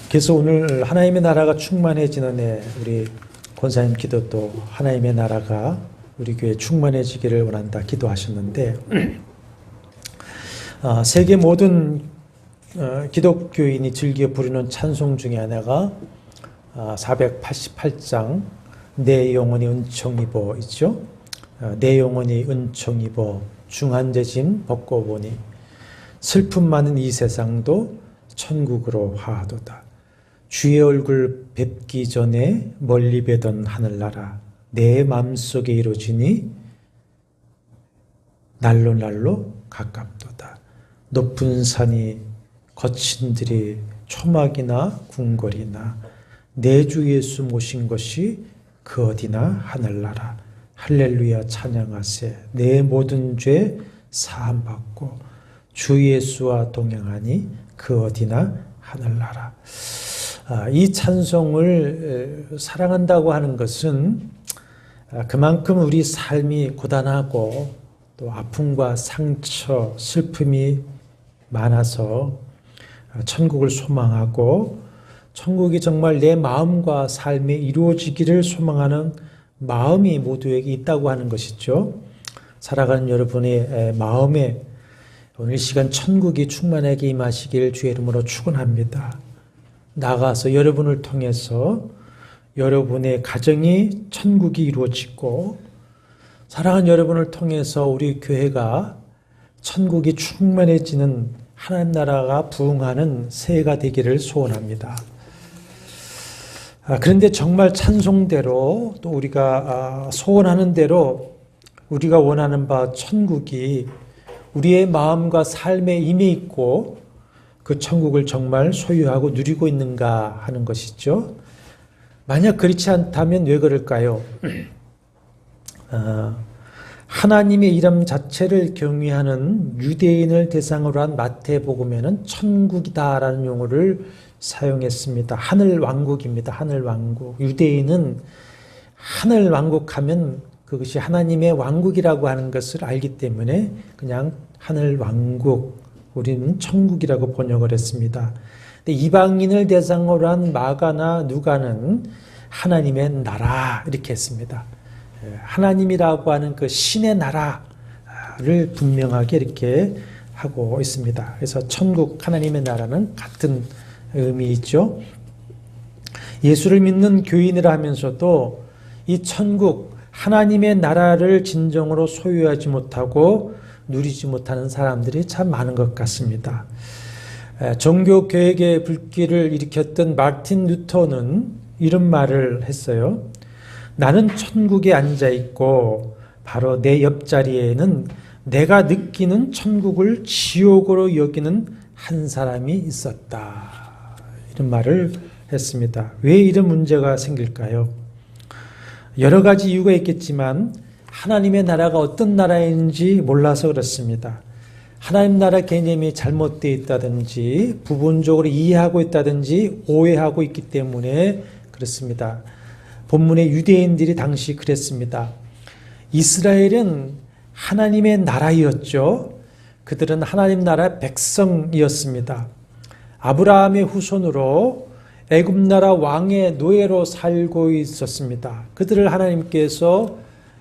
그래서 오늘 하나님의 나라가 충만해지는 우리 권사님 기도도 하나님의 나라가 우리 교회에 충만해지기를 원한다 기도하셨는데 세계 모든 기독교인이 즐겨 부르는 찬송 중에 하나가 488장 내 영혼이 은총 입어 있죠. 내 영혼이 은총 입어 중한 죄짐 벗고 보니 슬픔 많은 이 세상도 천국으로 화하도다. 주의 얼굴 뵙기 전에 멀리 뵈던 하늘나라 내 맘속에 이루어지니 날로 날로 가깝도다. 높은 산이 거친 들이 초막이나 궁궐이나 내 주 예수 모신 것이 그 어디나 하늘나라 할렐루야 찬양하세. 내 모든 죄 사함받고 주 예수와 동행하니 그 어디나 하늘나라. 이 찬송을 사랑한다고 하는 것은 그만큼 우리 삶이 고단하고 또 아픔과 상처, 슬픔이 많아서 천국을 소망하고 천국이 정말 내 마음과 삶에 이루어지기를 소망하는 마음이 모두에게 있다고 하는 것이죠. 살아가는 여러분의 마음에 오늘 이 시간 천국이 충만하게 임하시길 주의 이름으로 축원합니다. 나가서 여러분을 통해서 여러분의 가정이 천국이 이루어지고 사랑하는 여러분을 통해서 우리 교회가 천국이 충만해지는 하나님 나라가 부흥하는 새해가 되기를 소원합니다. 그런데 정말 찬송대로 또 우리가 소원하는 대로 우리가 원하는 바 천국이 우리의 마음과 삶에 임해 있고 그 천국을 정말 소유하고 누리고 있는가 하는 것이죠. 만약 그렇지 않다면 왜 그럴까요? 하나님의 이름 자체를 경외하는 유대인을 대상으로 한 마태복음에는 천국이다라는 용어를 사용했습니다. 하늘 왕국입니다. 하늘 왕국. 유대인은 하늘 왕국하면 그것이 하나님의 왕국이라고 하는 것을 알기 때문에 그냥 하늘 왕국, 우리는 천국이라고 번역을 했습니다. 근데 이방인을 대상으로 한 마가나 누가는 하나님의 나라 이렇게 했습니다. 하나님이라고 하는 그 신의 나라를 분명하게 이렇게 하고 있습니다. 그래서 천국, 하나님의 나라는 같은 의미이죠. 예수를 믿는 교인이라 하면서도 이 천국, 하나님의 나라를 진정으로 소유하지 못하고 누리지 못하는 사람들이 참 많은 것 같습니다. 종교 개혁의 불길을 일으켰던 마틴 루터는 이런 말을 했어요. 나는 천국에 앉아 있고 바로 내 옆자리에는 내가 느끼는 천국을 지옥으로 여기는 한 사람이 있었다. 이런 말을 했습니다. 왜 이런 문제가 생길까요? 여러 가지 이유가 있겠지만 하나님의 나라가 어떤 나라인지 몰라서 그렇습니다. 하나님 나라 개념이 잘못되어 있다든지 부분적으로 이해하고 있다든지 오해하고 있기 때문에 그렇습니다. 본문의 유대인들이 당시 그랬습니다. 이스라엘은 하나님의 나라였죠. 그들은 하나님 나라 백성이었습니다. 아브라함의 후손으로 애굽 나라 왕의 노예로 살고 있었습니다. 그들을 하나님께서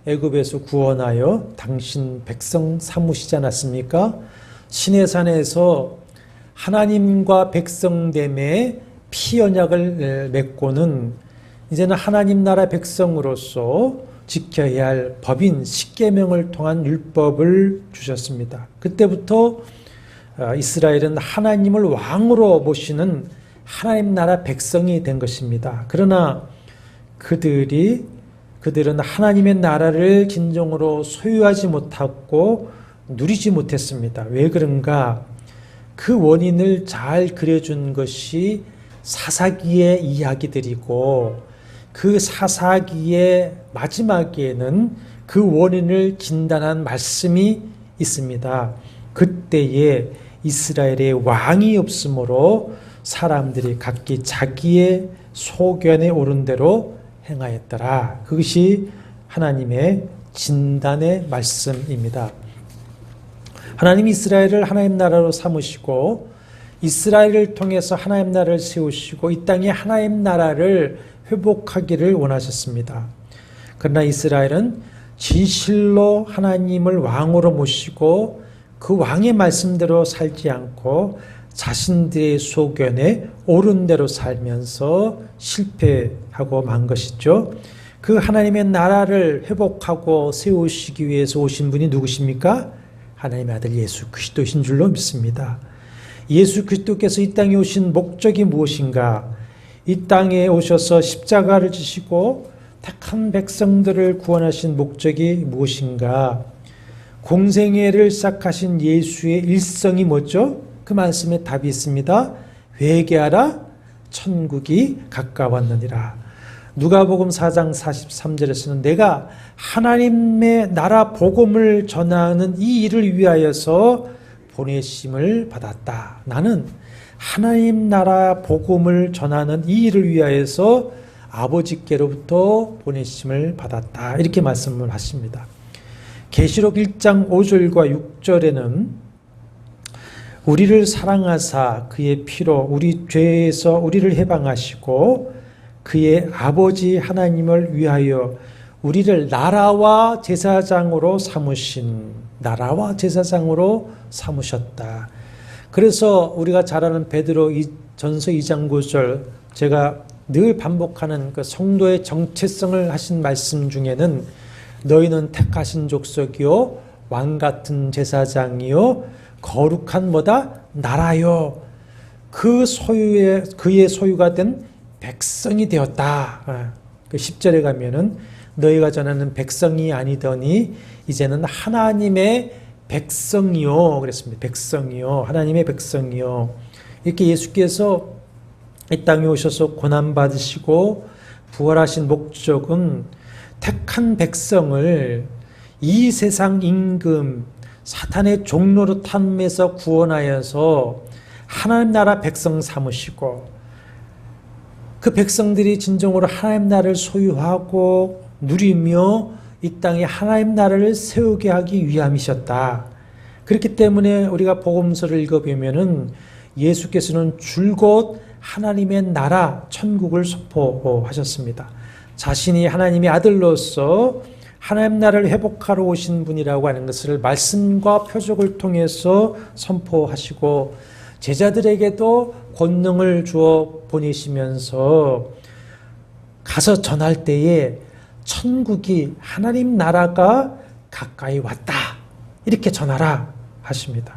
애굽에서 구원하여 당신 백성 삼으시지 않았습니까? 시내산에서 하나님과 백성됨의 피언약을 맺고는 이제는 하나님 나라 백성으로서 지켜야 할 법인 십계명을 통한 율법을 주셨습니다. 그때부터 이스라엘은 하나님을 왕으로 모시는 하나님 나라 백성이 된 것입니다. 그러나 그들은 하나님의 나라를 진정으로 소유하지 못하고 누리지 못했습니다. 왜 그런가? 그 원인을 잘 그려준 것이 사사기의 이야기들이고 그 사사기의 마지막에는 그 원인을 진단한 말씀이 있습니다. 그때에 이스라엘의 왕이 없으므로 사람들이 각기 자기의 소견에 오른 대로 행하였더라. 그것이 하나님의 진단의 말씀입니다. 하나님이 이스라엘을 하나님 나라로 삼으시고 이스라엘을 통해서 하나님 나라를 세우시고 이 땅에 하나님 나라를 회복하기를 원하셨습니다. 그러나 이스라엘은 진실로 하나님을 왕으로 모시고 그 왕의 말씀대로 살지 않고 자신들의 소견에 옳은 대로 살면서 실패하고 만 것이죠. 그 하나님의 나라를 회복하고 세우시기 위해서 오신 분이 누구십니까? 하나님의 아들 예수 그리스도이신 줄로 믿습니다. 예수 그리스도께서 이 땅에 오신 목적이 무엇인가? 이 땅에 오셔서 십자가를 지시고 택한 백성들을 구원하신 목적이 무엇인가? 공생애를 시작하신 예수의 일성이 뭐죠? 그 말씀에 답이 있습니다. 회개하라, 천국이 가까웠느니라. 누가복음 4장 43절에서는 내가 하나님의 나라 복음을 전하는 이 일을 위하여서 보내심을 받았다. 나는 하나님 나라 복음을 전하는 이 일을 위하여서 아버지께로부터 보내심을 받았다. 이렇게 말씀을 하십니다. 계시록 1장 5절과 6절에는 우리를 사랑하사 그의 피로 우리 죄에서 우리를 해방하시고 그의 아버지 하나님을 위하여 우리를 나라와 제사장으로 삼으셨다. 그래서 우리가 잘 아는 베드로 전서 2장 9절 제가 늘 반복하는 그 성도의 정체성을 하신 말씀 중에는 너희는 택하신 족속이요 왕 같은 제사장이요 거룩한 뭐다 나라요 그의 소유가 된 백성이 되었다. 그 10절에 가면은 너희가 전하는 백성이 아니더니 이제는 하나님의 백성이요 그랬습니다. 백성이요 하나님의 백성이요. 이렇게 예수께서 이 땅에 오셔서 고난받으시고 부활하신 목적은 택한 백성을 이 세상 임금 사탄의 종로로 탐해서 구원하여서 하나님 나라 백성 삼으시고 그 백성들이 진정으로 하나님 나라를 소유하고 누리며 이 땅에 하나님 나라를 세우게 하기 위함이셨다. 그렇기 때문에 우리가 복음서를 읽어보면은 예수께서는 줄곧 하나님의 나라 천국을 선포하셨습니다. 자신이 하나님의 아들로서 하나님 나라를 회복하러 오신 분이라고 하는 것을 말씀과 표적을 통해서 선포하시고 제자들에게도 권능을 주어 보내시면서 가서 전할 때에 천국이 하나님 나라가 가까이 왔다 이렇게 전하라 하십니다.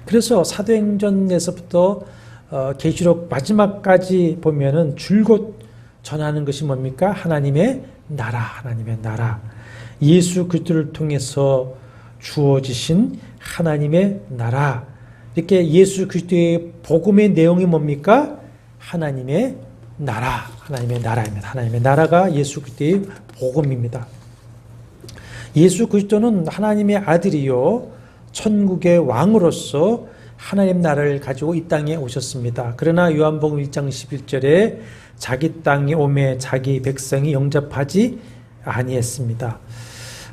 그래서 사도행전에서부터 계시록 마지막까지 보면은 줄곧 전하는 것이 뭡니까? 하나님의 나라, 하나님의 나라. 예수 그리스도를 통해서 주어지신 하나님의 나라. 이렇게 예수 그리스도의 복음의 내용이 뭡니까? 하나님의 나라, 하나님의 나라입니다. 하나님의 나라가 예수 그리스도의 복음입니다. 예수 그리스도는 하나님의 아들이요 천국의 왕으로서 하나님 나라를 가지고 이 땅에 오셨습니다. 그러나 요한복음 1장 11절에 자기 땅에 오매 자기 백성이 영접하지 아니했습니다.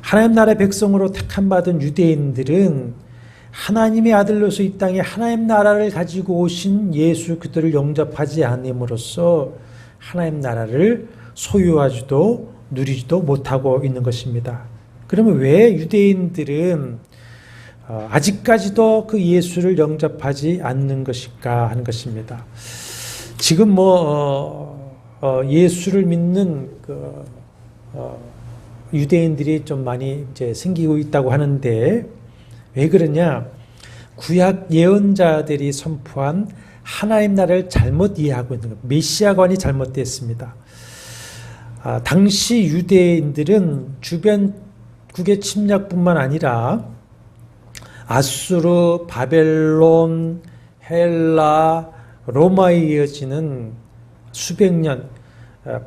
하나님 나라의 백성으로 택함받은 유대인들은 하나님의 아들로서 이 땅에 하나님 나라를 가지고 오신 예수 그리스도를 영접하지 않음으로써 하나님 나라를 소유하지도 누리지도 못하고 있는 것입니다. 그러면 왜 유대인들은 아직까지도 그 예수를 영접하지 않는 것일까 하는 것입니다. 지금 예수를 믿는 유대인들이 좀 많이 이제 생기고 있다고 하는데 왜 그러냐? 구약 예언자들이 선포한 하나님 나라를 잘못 이해하고 있는 것, 메시아관이 잘못됐습니다. 당시 유대인들은 주변국의 침략뿐만 아니라 아수르, 바벨론, 헬라, 로마에 이어지는 수백 년,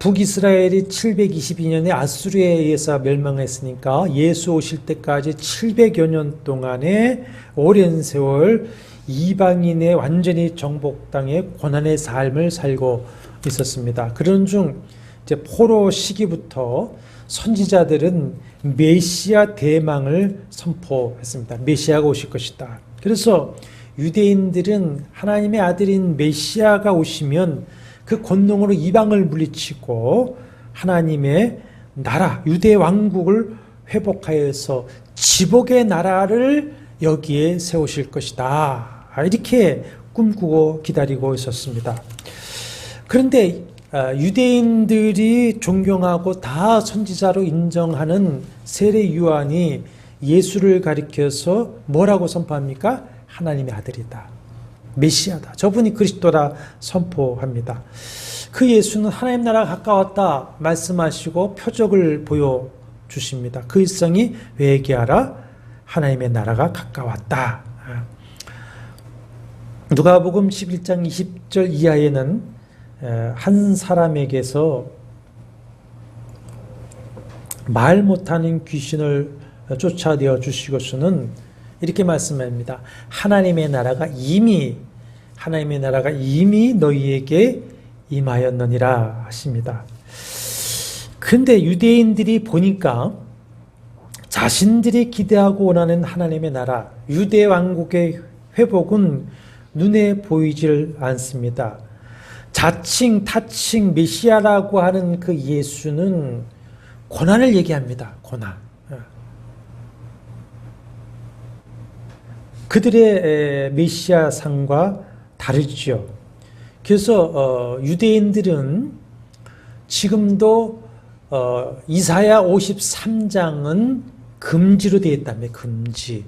북이스라엘이 722년에 아수르에 의해서 멸망했으니까 예수 오실 때까지 700여 년 동안의 오랜 세월 이방인의 완전히 정복당의 고난의 삶을 살고 있었습니다. 그런 중 이제 포로 시기부터 선지자들은 메시아 대망을 선포했습니다. 메시아가 오실 것이다. 그래서 유대인들은 하나님의 아들인 메시아가 오시면 그 권능으로 이방을 물리치고 하나님의 나라, 유대 왕국을 회복하여서 지복의 나라를 여기에 세우실 것이다. 이렇게 꿈꾸고 기다리고 있었습니다. 그런데 유대인들이 존경하고 다 선지자로 인정하는 세례 요한이 예수를 가리켜서 뭐라고 선포합니까? 하나님의 아들이다. 메시아다. 저분이 그리스도라 선포합니다. 그 예수는 하나님 나라가 가까웠다 말씀하시고 표적을 보여주십니다. 그 일성이 회개하라. 하나님의 나라가 가까웠다. 누가복음 11장 20절 이하에는 한 사람에게서 말 못하는 귀신을 쫓아내어 주시고서는 이렇게 말씀합니다. 하나님의 나라가 이미 너희에게 임하였느니라 하십니다. 그런데 유대인들이 보니까 자신들이 기대하고 원하는 하나님의 나라, 유대 왕국의 회복은 눈에 보이질 않습니다. 자칭 타칭 메시아라고 하는 그 예수는 고난을 얘기합니다. 고난. 그들의 메시아상과 다르죠. 그래서 유대인들은 지금도 이사야 53장은 금지로 되어 있다며. 금지.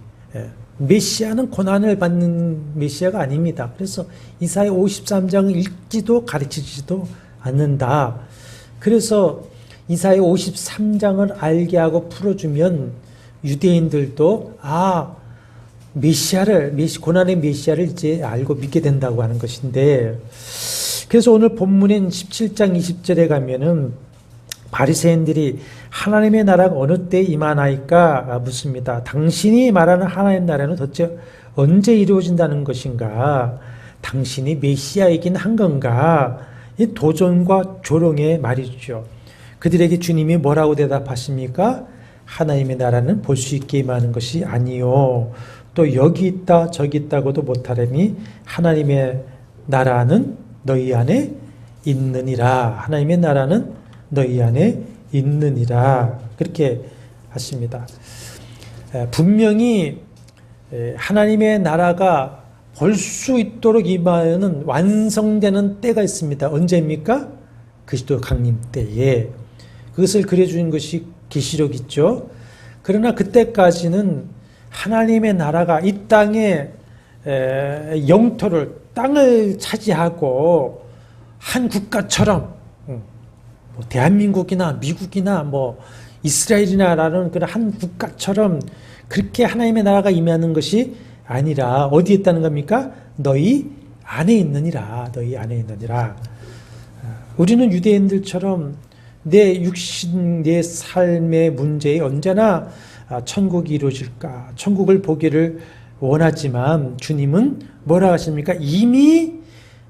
메시아는 고난을 받는 메시아가 아닙니다. 그래서 이사야 53장을 읽지도 가르치지도 않는다. 그래서 이사야 53장을 알게 하고 풀어주면 유대인들도 고난의 메시아를 이제 알고 믿게 된다고 하는 것인데, 그래서 오늘 본문인 17장 20절에 가면은 바리새인들이 하나님의 나라가 어느 때 임하나이까 묻습니다. 당신이 말하는 하나님 나라는 도대체 언제 이루어진다는 것인가? 당신이 메시아이긴 한 건가? 이 도전과 조롱의 말이죠. 그들에게 주님이 뭐라고 대답하십니까? 하나님의 나라는 볼 수 있게 임하는 것이 아니요. 또 여기 있다 저기 있다고도 못하려니 하나님의 나라는 너희 안에 있느니라. 하나님의 나라는 너희 안에 있느니라. 그렇게 하십니다. 분명히 하나님의 나라가 볼 수 있도록 임하여는 완성되는 때가 있습니다. 언제입니까? 그리스도 강림 때에. 그것을 그려주는 것이 계시록이죠. 그러나 그때까지는 하나님의 나라가 이 땅의 영토를, 땅을 차지하고 한 국가처럼, 대한민국이나 미국이나 이스라엘이나라는 그런 한 국가처럼 그렇게 하나님의 나라가 임하는 것이 아니라 어디에 있다는 겁니까? 너희 안에 있느니라. 너희 안에 있느니라. 우리는 유대인들처럼 내 육신, 내 삶의 문제에 언제나 천국이 이루어질까? 천국을 보기를 원하지만 주님은 뭐라 하십니까? 이미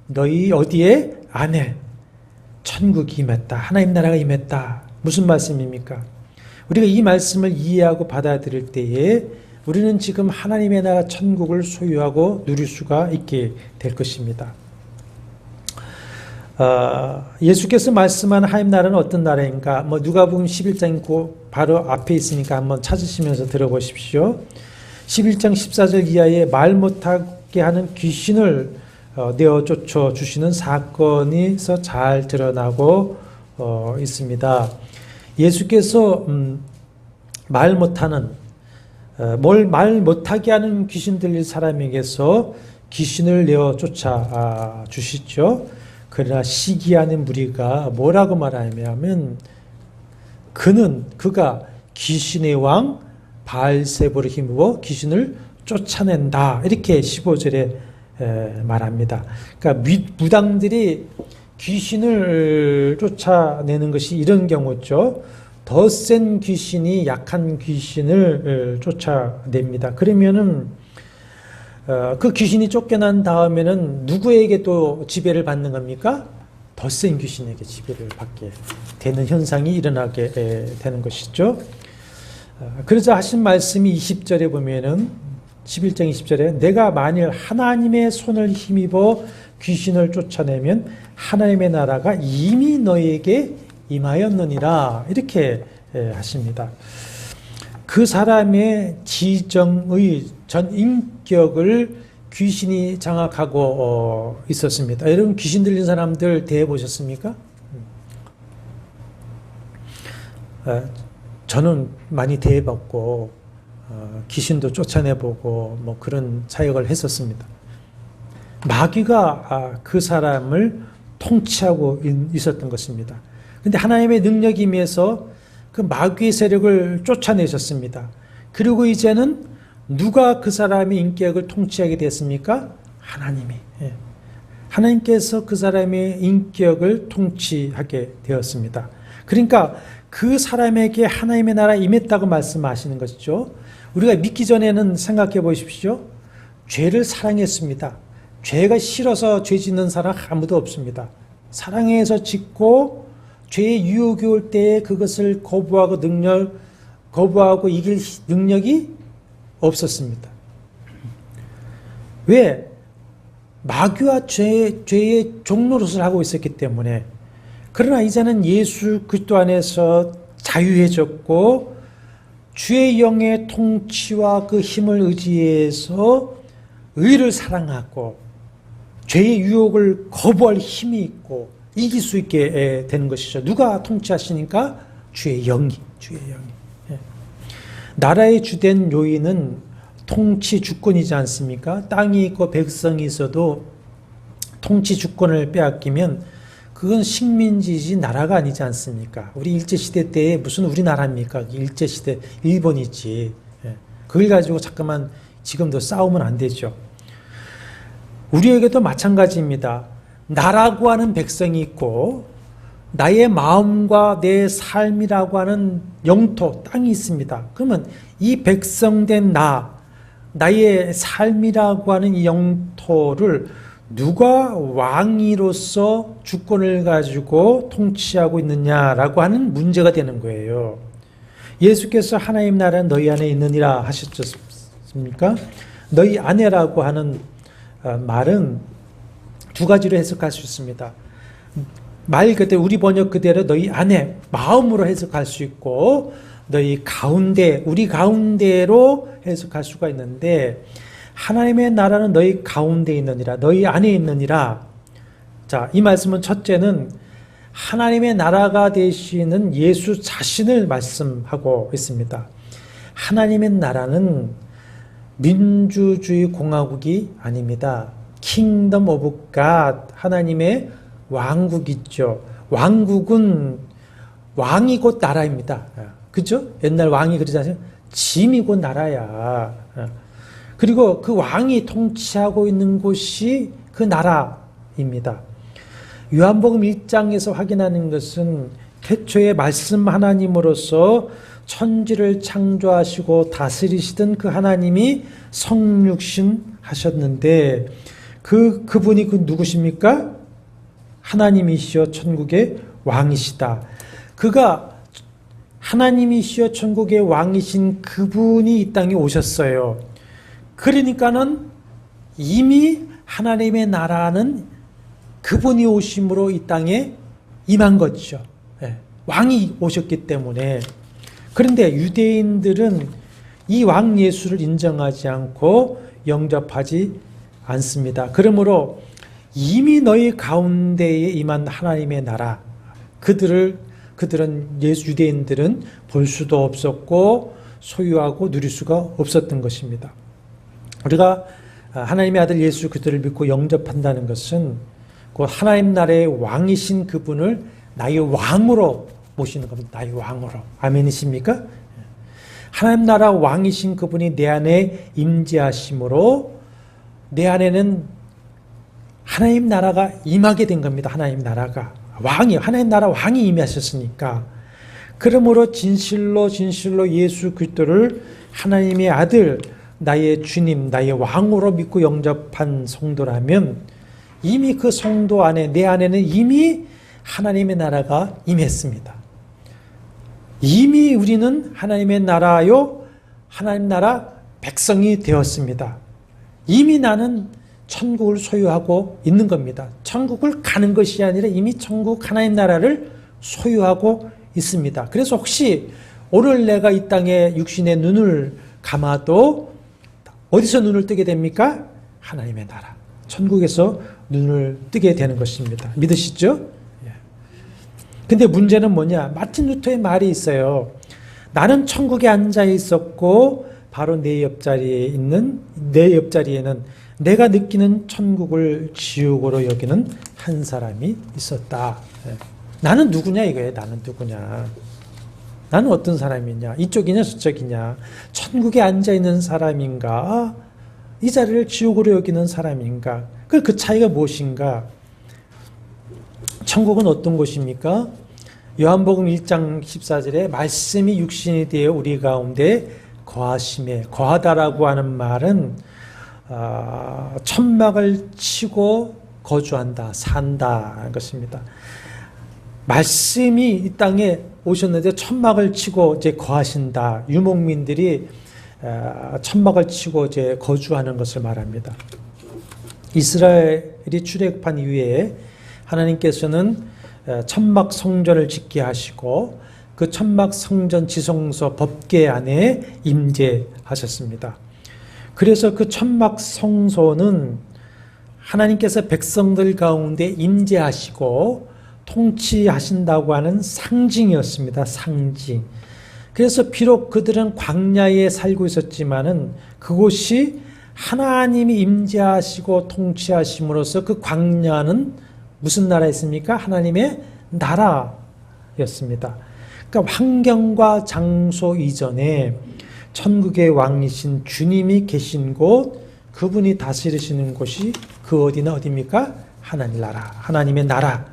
너희 어디에? 안에 천국이 임했다. 하나님 나라가 임했다. 무슨 말씀입니까? 우리가 이 말씀을 이해하고 받아들일 때에 우리는 지금 하나님의 나라 천국을 소유하고 누릴 수가 있게 될 것입니다. 예수께서 말씀한 하나님 나라는 어떤 나라인가? 누가복음 11장 바로 앞에 있으니까 한번 찾으시면서 들어보십시오. 11장 14절 이하에 말 못하게 하는 귀신을 내어 쫓아 주시는 사건에서 잘 드러나고 있습니다. 예수께서 말 못하는, 말 못하게 하는 귀신 들릴 사람에게서 귀신을 내어 쫓아 주시죠. 그러나 시기하는 무리가 뭐라고 말하냐면 그가 귀신의 왕 바알세불을 힘입어 귀신을 쫓아낸다. 이렇게 15절에 말합니다. 그러니까 무당들이 귀신을 쫓아내는 것이 이런 경우죠. 더 센 귀신이 약한 귀신을 쫓아냅니다. 그러면은 그 귀신이 쫓겨난 다음에는 누구에게 또 지배를 받는 겁니까? 더 센 귀신에게 지배를 받게 되는 현상이 일어나게 되는 것이죠. 그러자 하신 말씀이 20절에 보면은 11장 20절에 내가 만일 하나님의 손을 힘입어 귀신을 쫓아내면 하나님의 나라가 이미 너에게 임하였느니라 이렇게 하십니다. 그 사람의 지정의 전 인격을 귀신이 장악하고 있었습니다. 여러분 귀신 들린 사람들 대해보셨습니까? 저는 많이 대해봤고 귀신도 쫓아내보고 뭐 그런 사역을 했었습니다. 마귀가 그 사람을 통치하고 있었던 것입니다. 그런데 하나님의 능력이 임해서 그 마귀의 세력을 쫓아내셨습니다. 그리고 이제는 누가 그 사람의 인격을 통치하게 됐습니까? 하나님이. 하나님께서 그 사람의 인격을 통치하게 되었습니다. 그러니까 그 사람에게 하나님의 나라 임했다고 말씀하시는 것이죠. 우리가 믿기 전에는 생각해 보십시오. 죄를 사랑했습니다. 죄가 싫어서 죄 짓는 사람 아무도 없습니다. 사랑해서 짓고 죄의 유혹이 올 때에 그것을 거부하고 이길 능력이 없었습니다. 왜? 마귀와 죄의 종노릇을 하고 있었기 때문에. 그러나 이제는 예수 그리스도 안에서 자유해졌고 주의 영의 통치와 그 힘을 의지해서 의를 사랑하고 죄의 유혹을 거부할 힘이 있고 이길 수 있게 되는 것이죠. 누가 통치하시니까? 주의 영이. 나라의 주된 요인은 통치 주권이지 않습니까? 땅이 있고 백성이 있어도 통치 주권을 빼앗기면 그건 식민지지 나라가 아니지 않습니까? 우리 일제시대 때에 무슨 우리나라입니까? 일제시대 일본이지. 그걸 가지고 잠깐만 지금도 싸우면 안 되죠. 우리에게도 마찬가지입니다. 나라고 하는 백성이 있고 나의 마음과 내 삶이라고 하는 영토, 땅이 있습니다. 그러면 이 백성된 나의 삶이라고 하는 이 영토를 누가 왕위로서 주권을 가지고 통치하고 있느냐라고 하는 문제가 되는 거예요. 예수께서 하나님 나라는 너희 안에 있느니라 하셨습니까? 너희 안에라고 하는 말은 두 가지로 해석할 수 있습니다. 말 그대로 우리 번역 그대로 너희 안에 마음으로 해석할 수 있고 너희 가운데 우리 가운데로 해석할 수가 있는데 하나님의 나라는 너희 가운데 있느니라 너희 안에 있느니라. 자, 이 말씀은 첫째는 하나님의 나라가 되시는 예수 자신을 말씀하고 있습니다. 하나님의 나라는 민주주의 공화국이 아닙니다. 킹덤 오브 갓, 하나님의 왕국이죠. 왕국은 왕이 곧 나라입니다. 그죠? 옛날 왕이 그러지 않습니까? 짐이 곧 나라야. 그리고 그 왕이 통치하고 있는 곳이 그 나라입니다. 요한복음 1장에서 확인하는 것은 태초에 말씀 하나님으로서 천지를 창조하시고 다스리시던 그 하나님이 성육신 하셨는데 그분이 누구십니까? 하나님이시여 천국의 왕이시다. 그가 하나님이시여 천국의 왕이신 그분이 이 땅에 오셨어요. 그러니까는 이미 하나님의 나라는 그분이 오심으로 이 땅에 임한 거죠. 왕이 오셨기 때문에. 그런데 유대인들은 이 왕 예수를 인정하지 않고 영접하지 않습니다. 그러므로 이미 너희 가운데에 임한 하나님의 나라, 그들은 유대인들은 볼 수도 없었고 소유하고 누릴 수가 없었던 것입니다. 우리가 하나님의 아들 예수 그리스도를 믿고 영접한다는 것은 그 하나님 나라의 왕이신 그분을 나의 왕으로 모시는 겁니다. 나의 왕으로. 아멘이십니까? 하나님 나라 왕이신 그분이 내 안에 임재하심으로 내 안에는 하나님 나라가 임하게 된 겁니다. 하나님 나라가. 하나님 나라 왕이 임하셨으니까. 그러므로 진실로 예수 그리스도를 하나님의 아들, 나의 주님, 나의 왕으로 믿고 영접한 성도라면 이미 그 성도 안에, 내 안에는 이미 하나님의 나라가 임했습니다. 이미 우리는 하나님의 나라요, 하나님 나라 백성이 되었습니다. 이미 나는 천국을 소유하고 있는 겁니다. 천국을 가는 것이 아니라 이미 천국 하나님 나라를 소유하고 있습니다. 그래서 혹시 오늘 내가 이 땅에 육신의 눈을 감아도 어디서 눈을 뜨게 됩니까? 하나님의 나라, 천국에서 눈을 뜨게 되는 것입니다. 믿으시죠? 근데 문제는 뭐냐? 마틴 루터의 말이 있어요. 나는 천국에 앉아 있었고 바로 내 옆자리에는 내가 느끼는 천국을 지옥으로 여기는 한 사람이 있었다. 나는 누구냐 이거예요. 나는 누구냐. 나는 어떤 사람이냐. 이쪽이냐 저쪽이냐. 천국에 앉아있는 사람인가, 이 자리를 지옥으로 여기는 사람인가. 그 차이가 무엇인가. 천국은 어떤 곳입니까? 요한복음 1장 14절에 말씀이 육신이 되어 우리 가운데 거하심에, 거하다라고 하는 말은 천막을 치고 거주한다, 산다 하는 것입니다. 말씀이 이 땅에 오셨는데 천막을 치고 이제 거하신다. 유목민들이 천막을 치고 이제 거주하는 것을 말합니다. 이스라엘이 출애굽한 이후에 하나님께서는 천막 성전을 짓게 하시고 그 천막 성전 지성소 법궤 안에 임재하셨습니다. 그래서 그 천막 성소는 하나님께서 백성들 가운데 임재하시고 통치하신다고 하는 상징이었습니다. 상징. 그래서 비록 그들은 광야에 살고 있었지만은 그곳이 하나님이 임재하시고 통치하심으로써 그 광야는 무슨 나라였습니까? 하나님의 나라였습니다. 그러니까 환경과 장소 이전에 천국의 왕이신 주님이 계신 곳, 그분이 다스리시는 곳이 그 어디나 어디입니까? 하나님 나라, 하나님의 나라.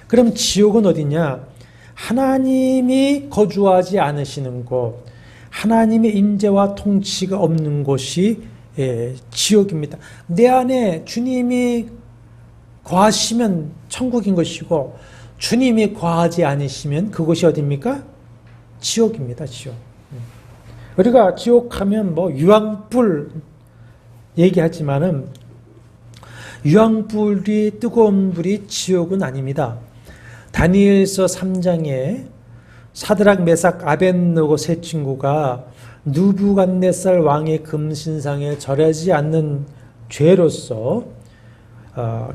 그럼 지옥은 어디냐? 하나님이 거주하지 않으시는 곳, 하나님의 임재와 통치가 없는 곳이 지옥입니다. 내 안에 주님이 거하시면 천국인 것이고 주님이 거하지 않으시면 그곳이 어디입니까? 지옥입니다. 지옥. 우리가 지옥 하면 뭐 유황불 얘기하지만은 유황불이, 뜨거운 불이 지옥은 아닙니다. 다니엘서 3장에 사드락, 메삭, 아벳느고 세 친구가 느부갓네살 왕의 금신상에 절하지 않는 죄로서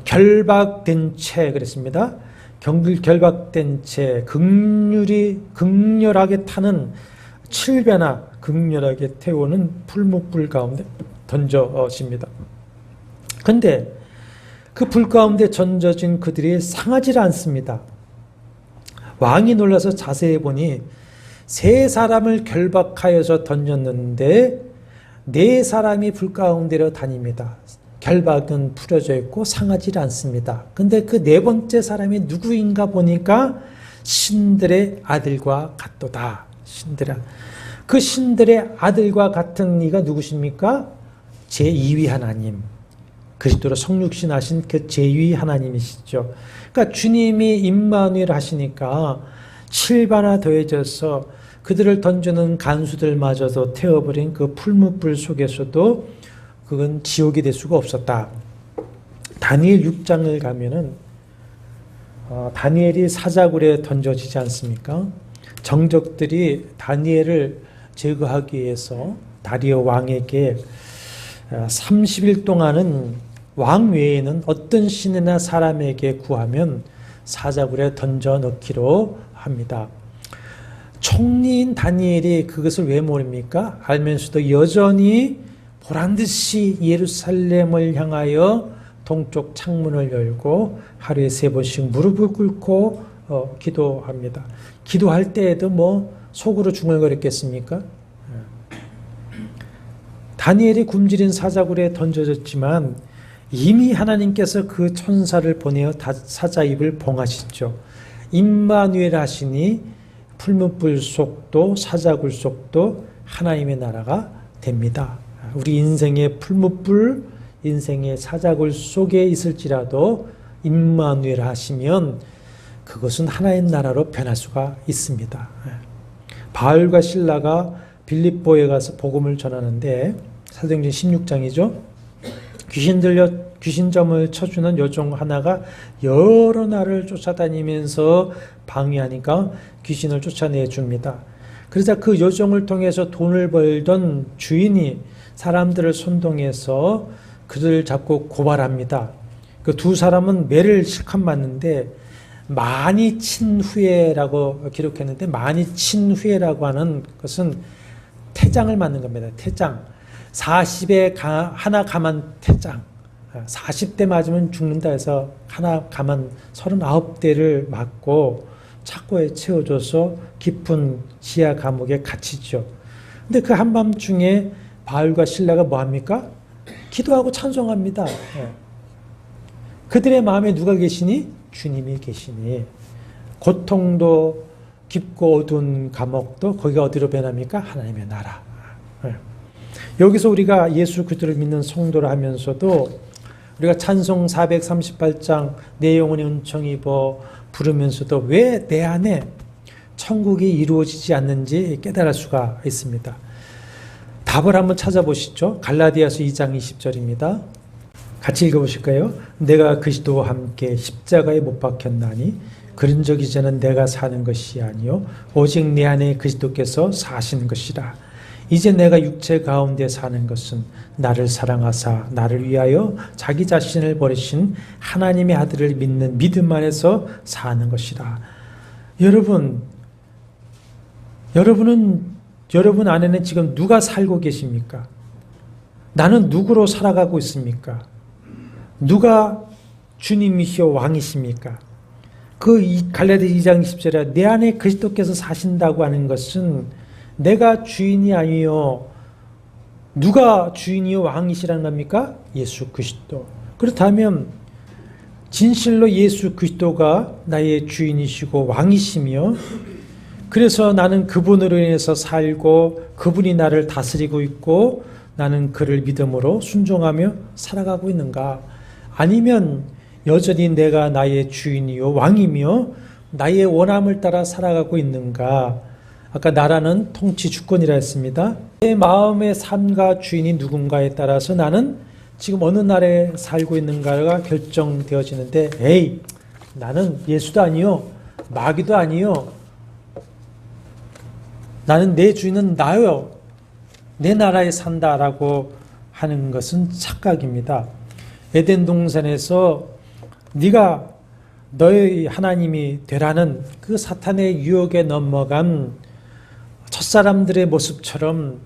결박된 채 그랬습니다. 결박된 채 극렬하게 타는 7배나 극렬하게 태우는 풀무불 가운데 던져집니다. 그런데 그 불 가운데 던져진 그들이 상하지 않습니다. 왕이 놀라서 자세히 보니 세 사람을 결박하여서 던졌는데 네 사람이 불 가운데로 다닙니다. 결박은 풀어져 있고 상하지 않습니다. 근데 그 네 번째 사람이 누구인가 보니까 신들의 아들과 같도다. 그 신들의 아들과 같은 이가 누구십니까? 제2위 하나님. 그리스도로 성육신 하신 그 제2위 하나님이시죠. 그러니까 주님이 임마누엘 하시니까 7배나 더해져서 그들을 던지는 간수들마저도 태워버린 그 풀무불 속에서도 그건 지옥이 될 수가 없었다. 다니엘 6장을 가면은 다니엘이 사자굴에 던져지지 않습니까? 정적들이 다니엘을 제거하기 위해서 다리오 왕에게 30일 동안은 왕 외에는 어떤 신이나 사람에게 구하면 사자굴에 던져 넣기로 합니다. 총리인 다니엘이 그것을 왜 모릅니까? 알면서도 여전히 보란듯이 예루살렘을 향하여 동쪽 창문을 열고 하루에 3번씩 무릎을 꿇고 기도합니다. 기도할 때에도 뭐 속으로 중얼거렸겠습니까? 다니엘이 굶주린 사자굴에 던져졌지만 이미 하나님께서 그 천사를 보내어 사자 입을 봉하시죠. 임마누엘 하시니 풀무불 속도 사자굴 속도 하나님의 나라가 됩니다. 우리 인생의 풀무불, 인생의 사자굴 속에 있을지라도 임마누엘 하시면 그것은 하나님의 나라로 변할 수가 있습니다. 바울과 실라가 빌립보에 가서 복음을 전하는데 사도행전 16장이죠. 귀신점을 쳐주는 여종 하나가 여러 날을 쫓아다니면서 방해하니까 귀신을 쫓아내줍니다. 그러자 그 여종을 통해서 돈을 벌던 주인이 사람들을 선동해서 그들을 잡고 고발합니다. 그 두 사람은 매를 실컷 맞는데 많이 친 후에라고 기록했는데, 많이 친 후에라고 하는 것은 태장을 맞는 겁니다. 태장. 40에 하나 감한 태장. 40대 맞으면 죽는다 해서 하나 감한 39대를 맞고 착고에 채워줘서 깊은 지하 감옥에 갇히죠. 근데 그 한밤중에 바울과 실라가 뭐합니까? 기도하고 찬송합니다. 그들의 마음에 누가 계시니? 주님이 계시니. 고통도 깊고 어두운 감옥도 거기가 어디로 변합니까? 하나님의 나라. 여기서 우리가 예수 그리스도를 믿는 성도를 하면서도 우리가 찬송 438장 내 영혼이 은총 입어 부르면서도 왜 내 안에 천국이 이루어지지 않는지 깨달을 수가 있습니다. 답을 한번 찾아보시죠. 갈라디아서 2장 20절입니다. 같이 읽어보실까요? 내가 그리스도와 함께 십자가에 못 박혔나니 그런 적 이제는 내가 사는 것이 아니요 오직 내 안에 그리스도께서 사시는 것이라. 이제 내가 육체 가운데 사는 것은 나를 사랑하사 나를 위하여 자기 자신을 버리신 하나님의 아들을 믿는 믿음 안에서 사는 것이라. 여러분 안에는 지금 누가 살고 계십니까? 나는 누구로 살아가고 있습니까? 누가 주님이시오 왕이십니까? 그 갈라디아 2장 10절에 내 안에 그리스도께서 사신다고 하는 것은 내가 주인이 아니요 누가 주인이요 왕이시라는 겁니까? 예수 그리스도. 그렇다면 진실로 예수 그리스도가 나의 주인이시고 왕이시며, 그래서 나는 그분으로 인해서 살고 그분이 나를 다스리고 있고 나는 그를 믿음으로 순종하며 살아가고 있는가? 아니면 여전히 내가 나의 주인이요 왕이며 나의 원함을 따라 살아가고 있는가? 아까 나라는 통치 주권이라 했습니다. 내 마음의 삶과 주인이 누군가에 따라서 나는 지금 어느 나라에 살고 있는가가 결정되어지는데, 에이, 나는 예수도 아니요 마귀도 아니요, 나는 내 주인은 나요, 내 나라에 산다라고 하는 것은 착각입니다. 에덴 동산에서 네가 너의 하나님이 되라는 그 사탄의 유혹에 넘어간 첫사람들의 모습처럼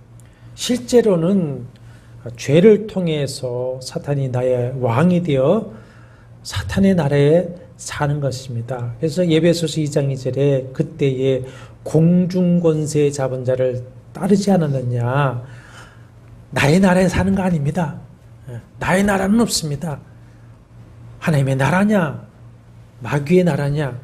실제로는 죄를 통해서 사탄이 나의 왕이 되어 사탄의 나라에 사는 것입니다. 그래서 에베소서 2장 2절에 그때에 공중권세 잡은 자를 따르지 않았느냐. 나의 나라에 사는 거 아닙니다. 나의 나라는 없습니다. 하나님의 나라냐 마귀의 나라냐,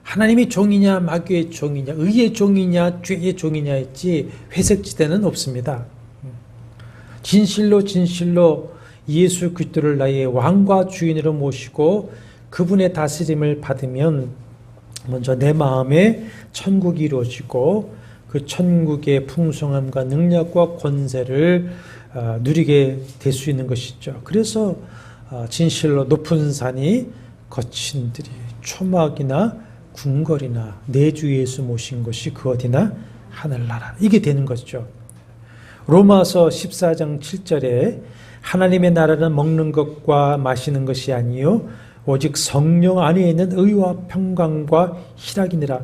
하나님의 종이냐 마귀의 종이냐, 의의 종이냐 죄의 종이냐 했지 회색지대는 없습니다. 진실로 예수 그리스도를 나의 왕과 주인으로 모시고 그분의 다스림을 받으면 먼저 내 마음에 천국이 이루어지고 그 천국의 풍성함과 능력과 권세를 누리게 될 수 있는 것이죠. 그래서 진실로 높은 산이 거친 들이 초막이나 궁궐이나 내 주 예수 모신 것이 그 어디나 하늘나라, 이게 되는 것이죠. 로마서 14장 7절에 하나님의 나라는 먹는 것과 마시는 것이 아니요 오직 성령 안에 있는 의와 평강과 희락이니라.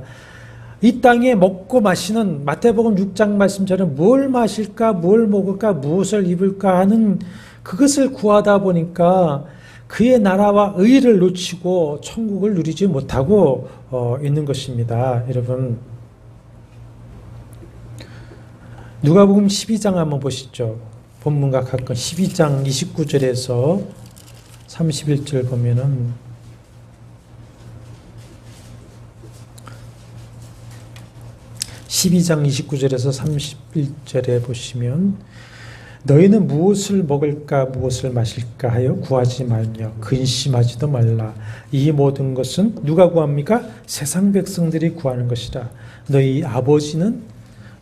이 땅에 먹고 마시는 마태복음 6장 말씀처럼 뭘 마실까, 뭘 먹을까, 무엇을 입을까 하는 그것을 구하다 보니까 그의 나라와 의를 놓치고 천국을 누리지 못하고 있는 것입니다. 여러분, 누가복음 12장 한번 보시죠. 본문과 가까운 12장 29절에서 31절 보면은 (12장 29절에서 31절에) 보시면 너희는 무엇을 먹을까 무엇을 마실까 하여 구하지 말며 근심하지도 말라. 이 모든 것은 누가 구합니까? 세상 백성들이 구하는 것이라. 너희 아버지는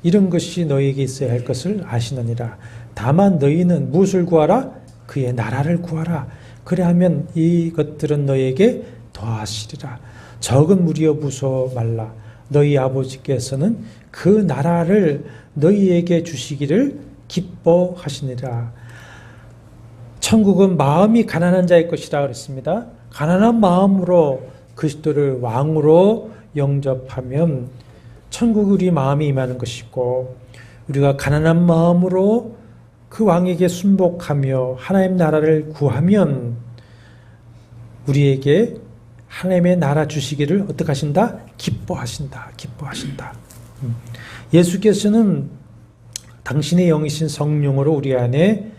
이런 것이 너희에게 있어야 할 것을 아시느니라. 다만 너희는 무엇을 구하라? 그의 나라를 구하라. 그래하면 이것들은 너희에게 더하시리라. 적은 무리여 무서워 말라. 너희 아버지께서는 그 나라를 너희에게 주시기를 기뻐하시니라. 천국은 마음이 가난한 자의 것이라 그랬습니다. 가난한 마음으로 그리스도를 왕으로 영접하면 천국 우리 마음이 임하는 것이고, 우리가 가난한 마음으로 그 왕에게 순복하며 하나님 나라를 구하면 우리에게 하나님의 나라 주시기를 어떻게 하신다? 기뻐하신다. 기뻐하신다. 예수께서는 당신의 영이신 성령으로 우리 안에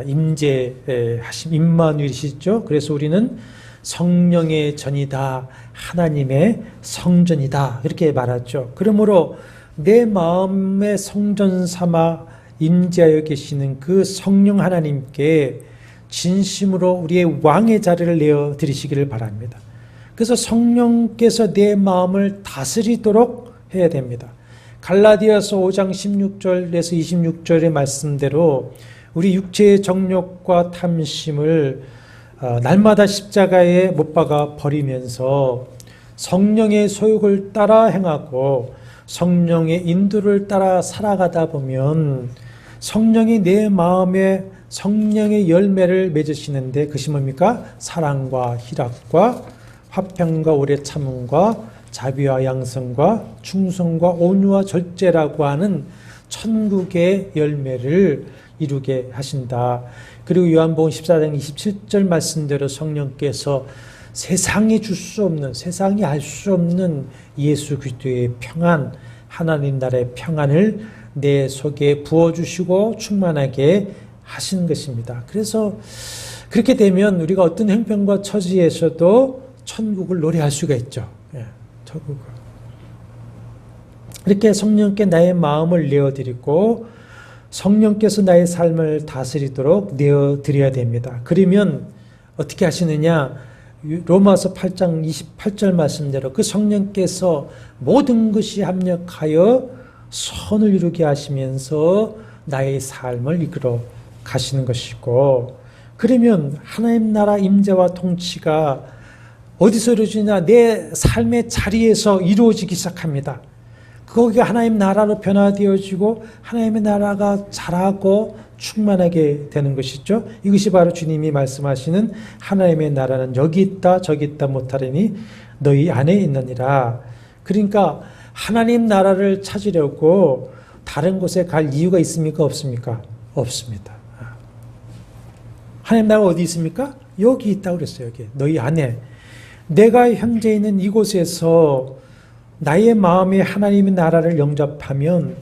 임재하심, 임마누엘이시죠. 그래서 우리는 성령의 전이다, 하나님의 성전이다, 이렇게 말하죠. 그러므로 내 마음의 성전 삼아 임재하여 계시는 그 성령 하나님께 진심으로 우리의 왕의 자리를 내어 드리시기를 바랍니다. 그래서 성령께서 내 마음을 다스리도록 해야 됩니다. 갈라디아서 5장 16절에서 26절의 말씀대로 우리 육체의 정욕과 탐심을 날마다 십자가에 못 박아 버리면서 성령의 소욕을 따라 행하고 성령의 인도를 따라 살아가다 보면 성령이 내 마음에 성령의 열매를 맺으시는데, 그것이 뭡니까? 사랑과 희락과 화평과 오래 참음과 자비와 양성과 충성과 온유와 절제라고 하는 천국의 열매를 이루게 하신다. 그리고 요한복음 14장 27절 말씀대로 성령께서 세상이 줄 수 없는, 세상이 알 수 없는 예수 그리스도의 평안, 하나님 나라의 평안을 내 속에 부어주시고 충만하게 하신 것입니다. 그래서 그렇게 되면 우리가 어떤 형편과 처지에서도 천국을 노래할 수가 있죠. 천국을. 이렇게 성령께 나의 마음을 내어드리고 성령께서 나의 삶을 다스리도록 내어드려야 됩니다. 그러면 어떻게 하시느냐? 로마서 8장 28절 말씀대로 그 성령께서 모든 것이 합력하여 선을 이루게 하시면서 나의 삶을 이끌어 가시는 것이고, 그러면 하나님 나라 임재와 통치가 어디서 이루어지냐? 내 삶의 자리에서 이루어지기 시작합니다. 거기가 하나님 나라로 변화되어지고 하나님의 나라가 자라고 충만하게 되는 것이죠. 이것이 바로 주님이 말씀하시는 하나님의 나라는 여기 있다 저기 있다 못하리니 너희 안에 있느니라. 그러니까 하나님 나라를 찾으려고 다른 곳에 갈 이유가 있습니까? 없습니까? 없습니다. 하나님 나라가 어디 있습니까? 여기 있다고 그랬어요. 여기 너희 안에. 내가 현재 있는 이곳에서 나의 마음에 하나님의 나라를 영접하면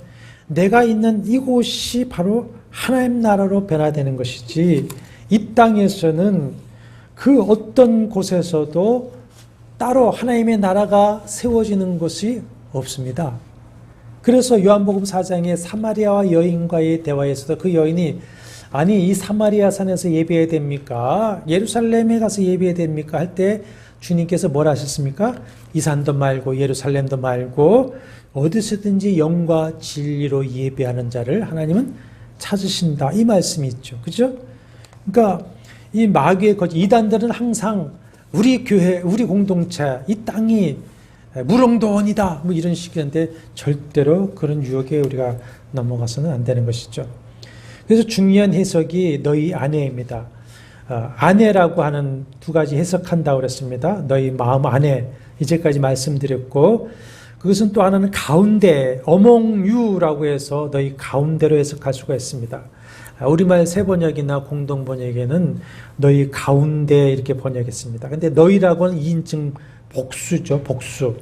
내가 있는 이곳이 바로 하나님 나라로 변화되는 것이지, 이 땅에서는 그 어떤 곳에서도 따로 하나님의 나라가 세워지는 것이 없습니다. 그래서 요한복음 4장의 사마리아와 여인과의 대화에서도 그 여인이 아니 이 사마리아 산에서 예배해야 됩니까? 예루살렘에 가서 예배해야 됩니까? 할 때 주님께서 뭐라 하셨습니까? 이 산도 말고 예루살렘도 말고 어디서든지 영과 진리로 예배하는 자를 하나님은 찾으신다. 이 말씀이 있죠. 그죠? 그러니까 이 마귀의 거짓 이단들은 항상 우리 교회, 우리 공동체, 이 땅이 무릉도원이다. 뭐 이런 식인데 절대로 그런 유혹에 우리가 넘어가서는 안 되는 것이죠. 그래서 중요한 해석이 너희 안에입니다. 안에라고 하는 두 가지 해석한다고 그랬습니다. 너희 마음 안에, 이제까지 말씀드렸고, 그것은 또 하나는 가운데, among you라고 해서 너희 가운데로 해석할 수가 있습니다. 우리말 새 번역이나 공동 번역에는 너희 가운데 이렇게 번역했습니다. 근데 너희라고는 2인칭 복수죠, 복수.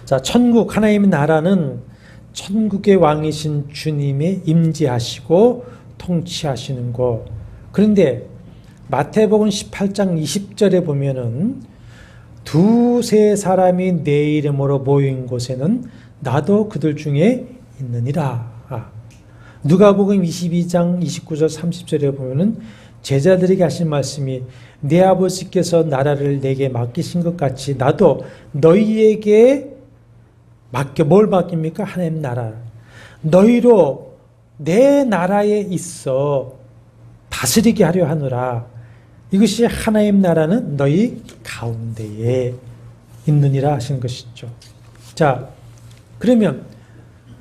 자, 천국, 하나님의 나라는 천국의 왕이신 주님이 임재하시고 통치하시는 것. 그런데 마태복음 18장 20절에 보면은 두세 사람이 내 이름으로 모인 곳에는 나도 그들 중에 있느니라. 누가복음 22장 29절 30절에 보면은 제자들에게 하신 말씀이 내 아버지께서 나라를 내게 맡기신 것 같이 나도 너희에게 맡겨, 뭘 맡깁니까? 하나님 나라. 너희로 내 나라에 있어 다스리게 하려 하노라. 이것이 하나님 나라는 너희 가운데에 있느니라 하신 것이죠. 자, 그러면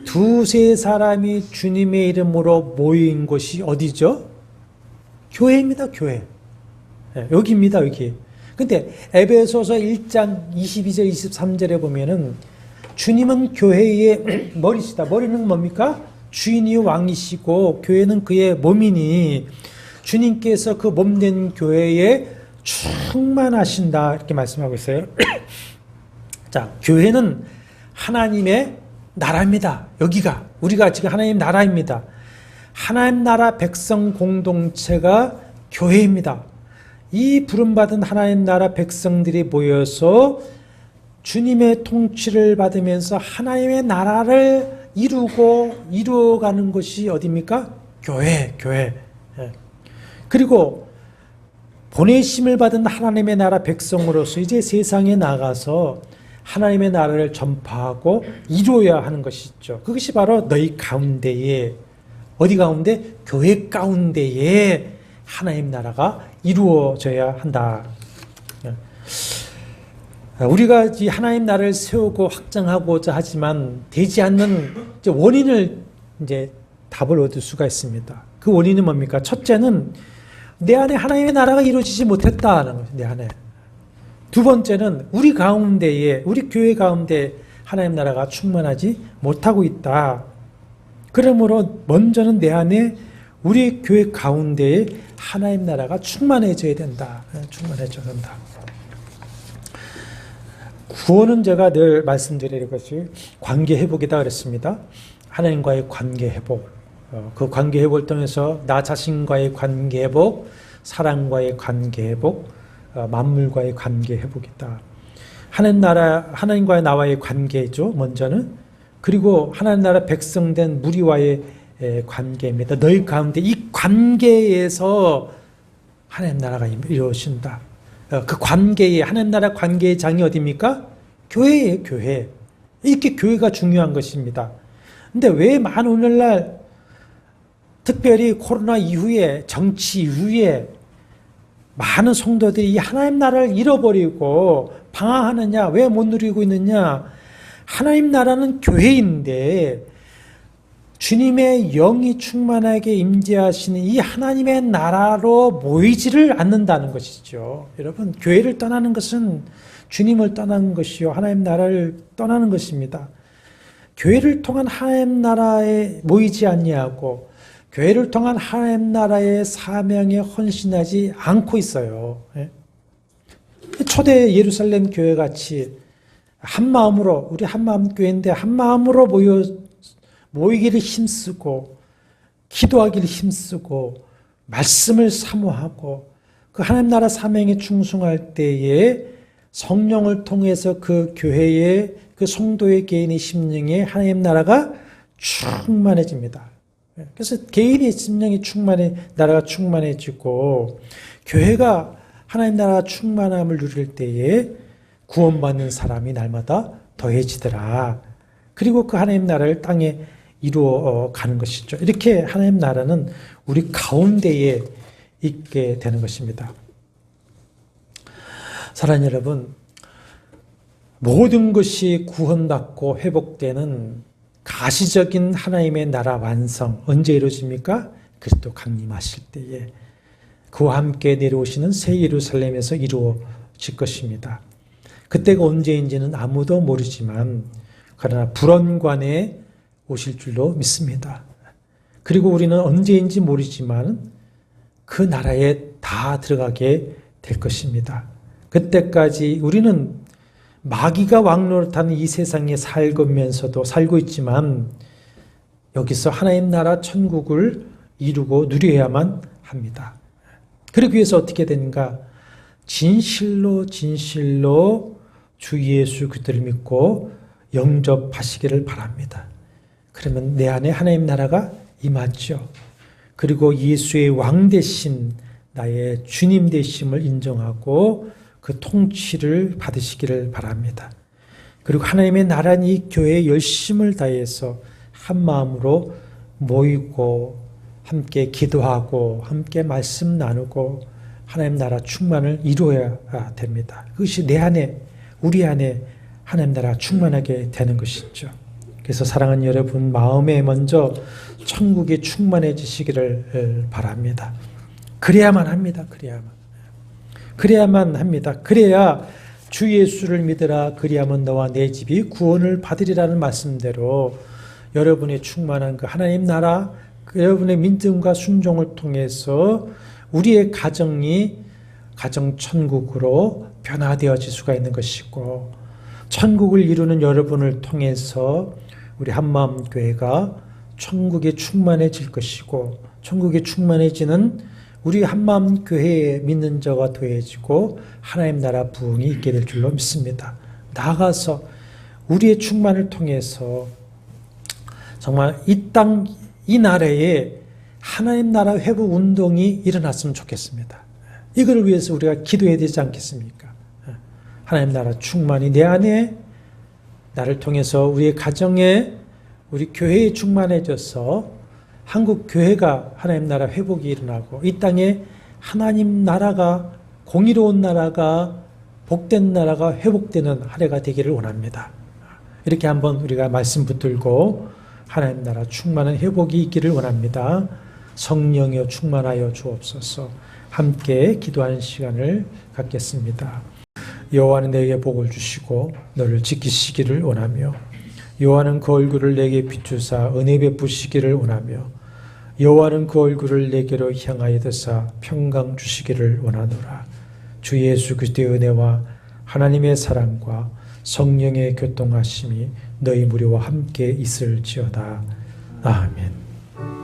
두세 사람이 주님의 이름으로 모인 곳이 어디죠? 교회입니다, 교회. 여기입니다, 여기. 근데 에베소서 1장 22절, 23절에 보면은 주님은 교회의 머리시다. 머리는 뭡니까? 주인이 왕이시고 교회는 그의 몸이니 주님께서 그 몸된 교회에 충만하신다. 이렇게 말씀하고 있어요. 자, 교회는 하나님의 나라입니다. 여기가 우리가 지금 하나님 나라입니다. 하나님 나라 백성 공동체가 교회입니다. 이 부름받은 하나님 나라 백성들이 모여서 주님의 통치를 받으면서 하나님의 나라를 이루어가는 것이 어디입니까? 교회. 그리고 보내심을 받은 하나님의 나라 백성으로서 이제 세상에 나가서 하나님의 나라를 전파하고 이루어야 하는 것이 있죠. 그것이 바로 너희 가운데에, 어디 가운데? 교회 가운데에 하나님 나라가 이루어져야 한다. 우리가 이 하나님 나라를 세우고 확장하고자 하지만 되지 않는 원인을 답을 얻을 수가 있습니다. 그 원인은 뭡니까? 첫째는 내 안에 하나님의 나라가 이루어지지 못했다는 거죠. 내 안에. 두 번째는 우리 가운데에, 우리 교회 가운데 하나님 나라가 충만하지 못하고 있다. 그러므로 먼저는 내 안에 우리 교회 가운데에 하나님 나라가 충만해져야 된다. 충만해져야 된다. 구원은 제가 늘 말씀드리는 것이 관계 회복이다 그랬습니다. 하나님과의 관계 회복. 그 관계 회복을 통해서 나 자신과의 관계 회복, 사랑과의 관계 회복, 만물과의 관계 회복이다. 하나님과의 나와의 관계죠, 먼저는. 그리고 하나님 나라 백성된 무리와의 관계입니다. 너희 가운데 이 관계에서 하나님 나라가 이루어진다. 그 관계의, 하나님 나라 관계의 장이 어디입니까? 교회예요, 교회. 이렇게 교회가 중요한 것입니다. 근데 왜 오늘날 특별히 코로나 이후에, 정치 이후에 많은 성도들이 이 하나님 나라를 잃어버리고 방황하느냐? 왜 못 누리고 있느냐? 하나님 나라는 교회인데 주님의 영이 충만하게 임재하시는 이 하나님의 나라로 모이지를 않는다는 것이죠. 여러분, 교회를 떠나는 것은 주님을 떠나는 것이요, 하나님 나라를 떠나는 것입니다. 교회를 통한 하나님 나라에 모이지 아니하고 교회를 통한 하나님 나라의 사명에 헌신하지 않고 있어요. 초대 예루살렘 교회 같이 한 마음으로, 우리 한마음 교회인데 한 마음으로 모이기를 힘쓰고 기도하기를 힘쓰고 말씀을 사모하고 그 하나님 나라 사명에 충성할 때에 성령을 통해서 그 교회의 그 성도의 개인의 심령에 하나님 나라가 충만해집니다. 그래서 개인의 심령이 나라가 충만해지고 교회가 하나님 나라 충만함을 누릴 때에 구원받는 사람이 날마다 더해지더라. 그리고 그 하나님 나라를 땅에 이루어 가는 것이죠. 이렇게 하나님 나라는 우리 가운데에 있게 되는 것입니다. 사랑하는 여러분, 모든 것이 구원받고 회복되는 가시적인 하나님의 나라 완성 언제 이루어집니까? 그리스도 강림하실 때에 그와 함께 내려오시는 새 예루살렘에서 이루어질 것입니다. 그때가 언제인지는 아무도 모르지만 그러나 불언관에 오실 줄로 믿습니다. 그리고 우리는 언제인지 모르지만 그 나라에 다 들어가게 될 것입니다. 그때까지 우리는 마귀가 왕노릇하는 이 세상에 살고 있지만 여기서 하나님 나라 천국을 이루고 누려야만 합니다. 그러기 위해서 어떻게 되는가? 진실로 주 예수 그리스도를 믿고 영접하시기를 바랍니다. 그러면 내 안에 하나님 나라가 임하죠. 그리고 예수의 왕 되신 나의 주님 되심을 인정하고 그 통치를 받으시기를 바랍니다. 그리고 하나님의 나라는 이 교회에 열심을 다해서 한 마음으로 모이고 함께 기도하고 함께 말씀 나누고 하나님 나라 충만을 이루어야 됩니다. 그것이 내 안에, 우리 안에 하나님 나라 충만하게 되는 것이죠. 그래서 사랑하는 여러분, 마음에 먼저 천국이 충만해지시기를 바랍니다. 그래야만 합니다. 그래야만 합니다. 그래야 주 예수를 믿으라. 그리하면 너와 내 집이 구원을 받으리라는 말씀대로 여러분의 충만한 그 하나님 나라, 여러분의 믿음과 순종을 통해서 우리의 가정이 가정 천국으로 변화되어질 수가 있는 것이고, 천국을 이루는 여러분을 통해서 우리 한마음교회가 천국에 충만해질 것이고, 천국에 충만해지는 우리 한마음교회에 믿는 자가 더해지고 하나님 나라 부흥이 있게 될 줄로 믿습니다. 나아가서 우리의 충만을 통해서 정말 이 땅, 이 나라에 하나님 나라 회복 운동이 일어났으면 좋겠습니다. 이걸 위해서 우리가 기도해야 되지 않겠습니까? 하나님 나라 충만이 내 안에, 나를 통해서 우리의 가정에, 우리 교회에 충만해져서 한국 교회가 하나님 나라 회복이 일어나고 이 땅에 하나님 나라가, 공의로운 나라가, 복된 나라가 회복되는 한 해가 되기를 원합니다. 이렇게 한번 우리가 말씀 붙들고 하나님 나라 충만한 회복이 있기를 원합니다. 성령이여 충만하여 주옵소서. 함께 기도하는 시간을 갖겠습니다. 여호와는 내게 복을 주시고 너를 지키시기를 원하며, 여호와는 그 얼굴을 내게 비추사 은혜 베푸시기를 원하며, 여호와는 그 얼굴을 내게로 향하여 드사 평강 주시기를 원하노라. 주 예수 그리스도의 은혜와 하나님의 사랑과 성령의 교통하심이 너희 무리와 함께 있을지어다. 아멘.